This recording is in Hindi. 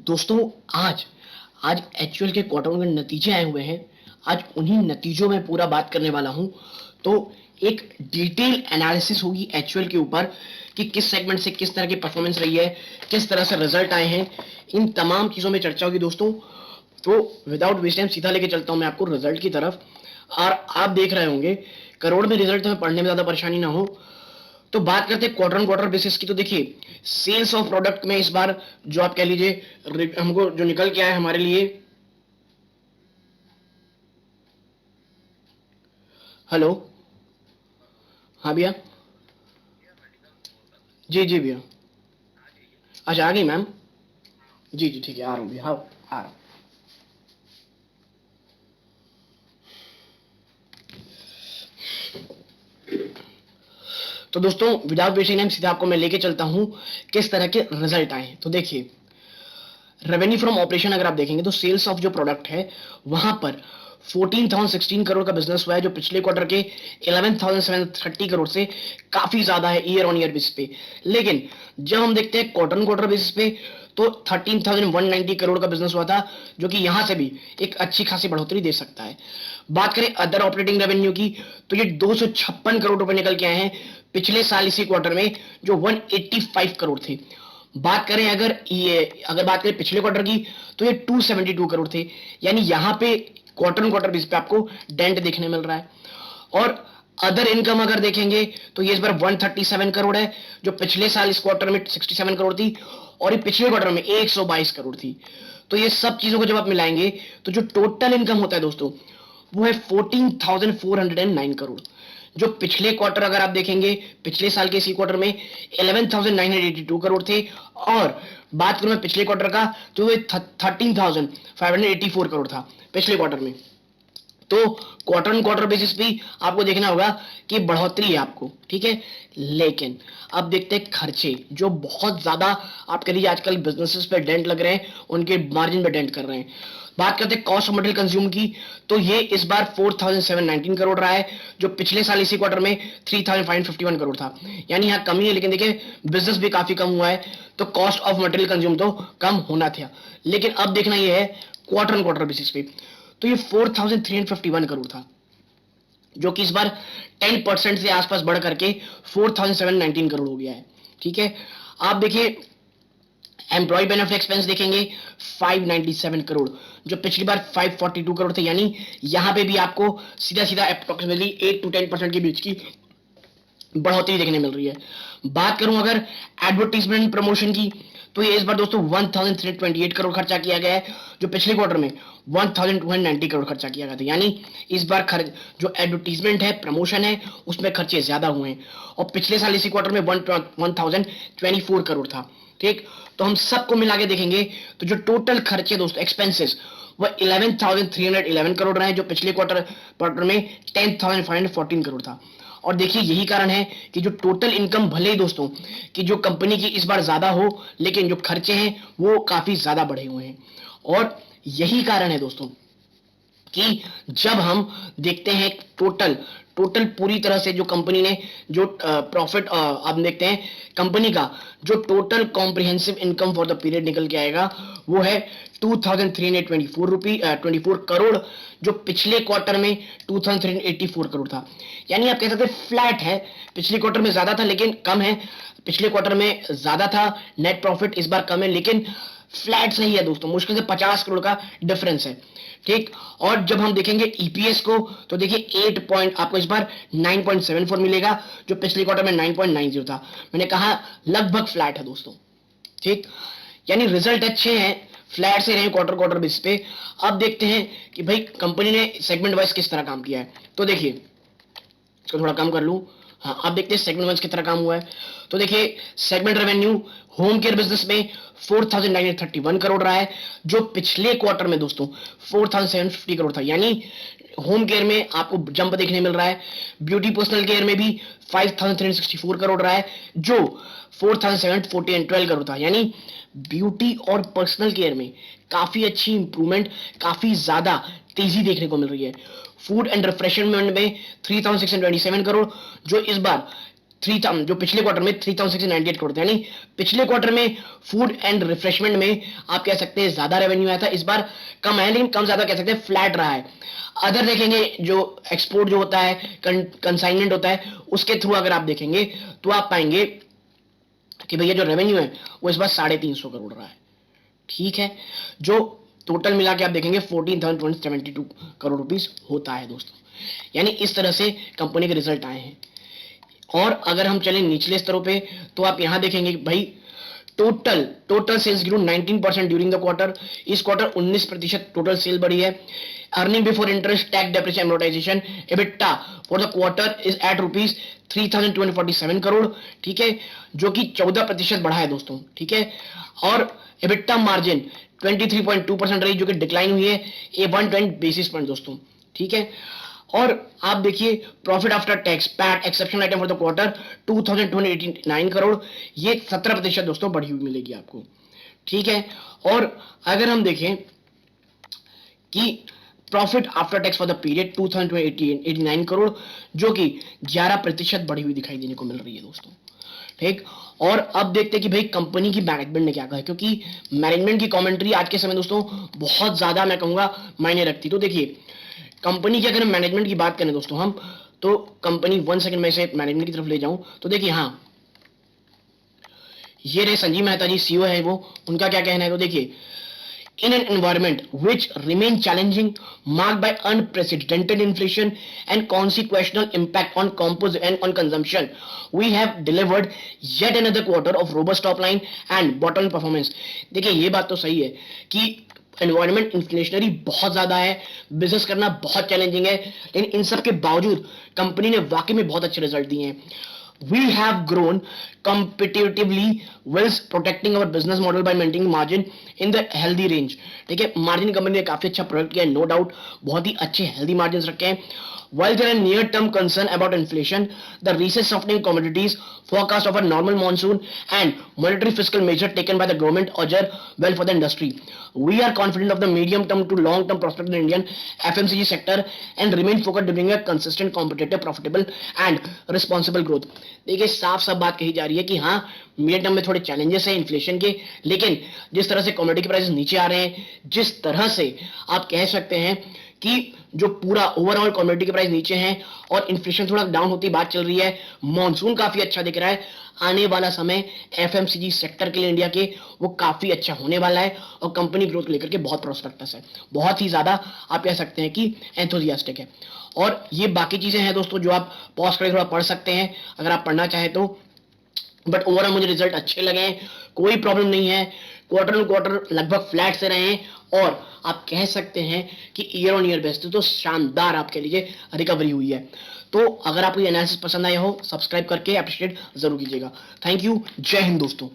दोस्तों, आज आज एचयूएल के क्वार्टर वन के नतीजे आए हुए हैं। आज उन्हीं नतीजों में पूरा बात करने वाला हूं। तो एक डिटेल एनालिसिस होगी एचयूएल के ऊपर कि किस सेगमेंट से किस तरह की परफॉर्मेंस रही है, किस तरह से रिजल्ट आए हैं, इन तमाम चीजों में चर्चा होगी दोस्तों। तो विदाउट वेस्ट टाइम सीधा लेके चलता हूं मैं आपको रिजल्ट की तरफ। और आप देख रहे होंगे करोड़ में रिजल्ट, हमें पढ़ने में ज्यादा परेशानी ना हो। तो बात करते हैं क्वार्टर ऑन क्वार्टर बेसिस की। तो देखिए, सेल्स ऑफ प्रोडक्ट में इस बार जो आप कह लीजिए हमको जो निकल के आया हमारे लिए। हेलो। हाँ भैया। जी जी भैया। अच्छा, आ गई मैम। जी जी ठीक है, आ रहा हूँ भैया। हाँ, आ रहा हूँ। तो दोस्तों, विदाउट वेस्टिंग टाइम सीधा आपको मैं लेके चलता हूँ किस तरह के रिजल्ट आए हैं। तो देखिए, रेवेन्यू फ्रॉम ऑपरेशन अगर आप देखेंगे तो सेल्स ऑफ जो प्रोडक्ट है वहां पर 14,016 करोड़ का बिजनेस हुआ है, जो पिछले क्वार्टर के 11,730 करोड़ से काफी ज्यादा है ईयर ऑन ईयर बेसिस पे। लेकिन जब हम देखते हैं क्वार्टर ऑन क्वार्टर बेसिस पे तो 13,190 करोड़ का बिजनेस हुआ था, जो कि यहां से भी एक अच्छी खासी बढ़ोतरी दे सकता है। बात करें अदर ऑपरेटिंग रेवेन्यू की तो ये 256 करोड़ रुपए निकल के आए हैं पिछले साल इसी क्वार्टर में, जो 185 करोड़ थे। अगर बात करें पिछले क्वार्टर की तो ये 272 करोड़ थे। यानी यहां पे क्वार्टर ऑन क्वार्टर बेस पे आपको डेंट देखने मिल रहा है। और अदर इनकम अगर देखेंगे तो ये इस बार 137 करोड़ है, जो पिछले साल इस क्वार्टर में 67 करोड़ थी, और ये पिछले क्वार्टर में 122 करोड़ थी। तो ये सब चीजों को जब आप मिलाएंगे तो जो टोटल इनकम होता है दोस्तों, वो है 14,409 करोड़। जो पिछले क्वार्टर अगर आप देखेंगे, पिछले साल के इसी क्वार्टर में 11,982 करोड़ थे। और बात करूं मैं पिछले क्वार्टर का तो वो 13,584 करोड़ था पिछले क्वार्टर में। तो क्वार्टर ऑन क्वार्टर बेसिस पे आपको देखना होगा कि बढ़ोतरी है आपको, ठीक है। लेकिन अब देखते हैं खर्चे, जो बहुत ज्यादा आप कह लीजिए आजकल बिजनेसेस पे डेंट लग रहे हैं, उनके मार्जिन पे डेंट कर रहे हैं। बात करते हैं कॉस्ट ऑफ मटेरियल कंज्यूम की तो ये इस बार 4,719 करोड़ रहा है, जो पिछले साल इसी क्वार्टर में 3,551 करोड़ था। यानी यहाँ कमी है, लेकिन देखिए बिजनेस भी काफी कम हुआ है, तो कॉस्ट ऑफ मटेरियल कंज्यूम तो कम होना था। लेकिन अब देखना यह है क्वार्टर ऑन क्वार्टर बेसिस पे तो ये 4,351 करोड़ था, जो कि इस बार 10% से आसपास बढ़ करके 4,719 करोड़ हो गया है, ठीक है। आप देखिए एम्प्लॉय बेनिफिट एक्सपेंस देखेंगे 597 करोड़, जो पिछली बार 542 करोड़ थे। यानी यहां पे भी आपको सीधा सीधा अप्रोक्सीमेटली 8 टू 10% के बीच की बढ़ोतरी देखने मिल रही है। बात करूं अगर एडवर्टीजमेंट प्रमोशन की तो ये इस बार दोस्तों 1,328 करोड़ खर्चा किया गया है, जो पिछले क्वार्टर में 1,290 करोड़ खर्चा किया गया था। यानी इस बार खर्च जो एडवर्टीजमेंट है, प्रमोशन है, उसमें खर्चे ज्यादा हुए हैं। और पिछले साल इसी क्वार्टर में 1,024 करोड़ था, ठीक। तो हम सबको मिला के देखेंगे तो जो टोटल खर्चे दोस्तों एक्सपेंसेस वो 11,311 करोड़ रहे, जो पिछले क्वार्टर में 10,514 करोड़ था। और देखिए यही कारण है कि जो टोटल इनकम भले ही दोस्तों कि जो कंपनी की इस बार ज्यादा हो, लेकिन जो खर्चे हैं वो काफी ज्यादा बढ़े हुए हैं। और यही कारण है दोस्तों कि जब हम देखते हैं टोटल टोटल पूरी तरह से जो कंपनी ने जो प्रॉफिट आप देखते हैं कंपनी का जो total comprehensive income for the period निकल के आएगा, वो है 2,324 करोड़, जो पिछले क्वार्टर में 2,384 करोड़ था। यानी आप कह सकते हैं फ्लैट है, पिछले क्वार्टर में ज्यादा था लेकिन कम है, पिछले क्वार्टर में ज्यादा था नेट प्रॉफिट, इस बार कम है लेकिन फ्लैट सही है दोस्तों। मुश्किल से 50 करोड़ का डिफरेंस है, ठीक। और जब हम देखेंगे ईपीएस को तो देखिए 8 पॉइंट आपको इस बार 9.74 मिलेगा, जो पिछले क्वार्टर में 9.90 था। मैंने कहा लगभग फ्लैट है दोस्तों, ठीक। यानी रिजल्ट अच्छे हैं, फ्लैट से रहे क्वार्टर क्वार्टर बेस पे। अब देखते हैं कि भाई कंपनी ने सेगमेंट वाइज किस तरह काम किया है। तो देखिए इसको थोड़ा कम कर लूं। हाँ, अब देखते हैं सेगमेंट वाइज कितना काम हुआ है। तो देखिए segment revenue home care business में 4,931 करोड़ रहा है, जो पिछले क्वार्टर में दोस्तों 4,750 करोड़ था। यानी होम केयर में आपको जंप देखने मिल रहा है। ब्यूटी पर्सनल केयर में भी 5,364 करोड़ रहा है, जो 4,712 करोड़ था। यानी ब्यूटी और पर्सनल केयर में काफी अच्छी इंप्रूवमेंट, काफी ज्यादा तेजी देखने को मिल रही है। फूड एंड रिफ्रेशमेंट में 3,627 करोड़, जो इस बार जो पिछले क्वार्टर में 3698 करोड़ थे, यानी पिछले क्वार्टर में फूड एंड रिफ्रेशमेंट में आप कह सकते हैं ज्यादा रेवेन्यू आया था, इस बार कम है लेकिन कम ज्यादा कह सकते हैं फ्लैट रहा है। अदर देखेंगे जो एक्सपोर्ट जो होता है, कंसाइनमेंट होता है, उसके थ्रू अगर आप देखेंगे तो आप पाएंगे कि भैया जो रेवेन्यू है वो इस बार 350 करोड़ रहा है। ठीक है, जो टोटल मिला के आप देखेंगे 14,272 करोड़ रुपीस होता है दोस्तों। यानी इस तरह से कंपनी के रिजल्ट आए हैं। और अगर हम चलें निचले स्तरों पे तो आप यहां देखेंगे भाई total sales grow 19% during the quarter. इस क्वार्टर 19% टोटल सेल बढ़ी है। Earning before interest tax depreciation amortisation EBITDA for the quarter is at rupees 3,247 crore. ठीक है, जो कि 14% बढ़ा है दोस्तों। ठीक है, और EBITDA मार्जिन 23.2% रही, जो कि डिक्लाइन हुई है 120 बेसिस पॉइंट दोस्तों। ठीक है, और आप देखिए profit after tax PAT exceptional item for the quarter 2289 crore, ये 17% दोस्तों बढ़ी हुई मिलेगी आपको। ठीक है, और अगर हम देखें कि profit after tax for the period 2289 crore, जो कि 11% बढ़ी हुई दिखाई देने को मिल रही है दोस्तों। ठीक, और अब देखते हैं कि भाई कंपनी की मैनेजमेंट ने क्या कहा है, क्योंकि मैनेजमेंट की कमेंट्री आज के समय दोस्तों बहुत ज्यादा मैं कहूंगा मायने रखती। तो देखिए कंपनी की अगर मैनेजमेंट की बात करें दोस्तों हम, तो कंपनी 1 सेकंड में से मैनेजमेंट की तरफ ले जाऊं तो देखिए, हाँ ये रहे संजीव मेहता जी, सीईओ है वो, उनका क्या कहना है। तो देखिए, in an environment which remains challenging, marked by unprecedented inflation and consequential impact on composite and on consumption, we have delivered yet another quarter of robust top line and bottom line performance। देखिए ये बात तो सही है कि एनवायरमेंट इन्फ्लेशनरी बहुत ज्यादा है, बिजनेस करना बहुत चैलेंजिंग है, लेकिन इन सब के बावजूद कंपनी ने वाकई में बहुत अच्छे रिजल्ट दिए हैं। We have grown competitively whilst protecting our business model by maintaining margin in the healthy range। ठीक है, मार्जिन कंपनी ने काफी अच्छा प्रोडक्ट किया है, नो डाउट, बहुत ही अच्छे हेल्दी मार्जिन रखे हैं। While there are near-term concern about inflation, the recent softening commodities, forecast of a normal monsoon, and monetary fiscal measure taken by the government augur well for the industry. We are confident of the medium-term to long-term prospect of the Indian FMCG sector and remain focused to bring a consistent, competitive, profitable, and responsible growth। देखिए साफ साफ बात कही जा रही है कि हाँ मीडियम टर्म में थोड़े चैलेंजेस हैं इन्फ्लेशन के, लेकिन जिस तरह से कमोडिटी प्राइसेस नीचे आ रहे हैं, जिस तरह से आप कह सकते हैं कि जो पूरा ओवरऑल कमोडिटी के प्राइस नीचे हैं और इन्फ्लेशन थोड़ा डाउन होती बात चल रही है, मॉनसून काफी अच्छा दिख रहा है, आने वाला समय एफएमसीजी सेक्टर के लिए इंडिया के वो काफी अच्छा होने वाला है और कंपनी ग्रोथ को लेकर के बहुत प्रोस्पेक्टस है, बहुत ही ज्यादा आप कह सकते हैं कि एंथुजियास्टिक है। और ये बाकी चीजें हैं दोस्तों जो आप पॉज करके थोड़ा पढ़ सकते हैं अगर आप पढ़ना चाहें तो, बट ओवरऑल मुझे रिजल्ट अच्छे लगे हैं, कोई प्रॉब्लम नहीं है, क्वार्टर ऑन क्वार्टर लगभग फ्लैट से रहे हैं और आप कह सकते हैं कि ईयर ऑन ईयर बेस्ड तो शानदार आपके लिए रिकवरी हुई है। तो अगर आपको ये एनालिसिस पसंद आया हो, सब्सक्राइब करके अप्रिशिएट जरूर कीजिएगा। थैंक यू, जय हिंद दोस्तों।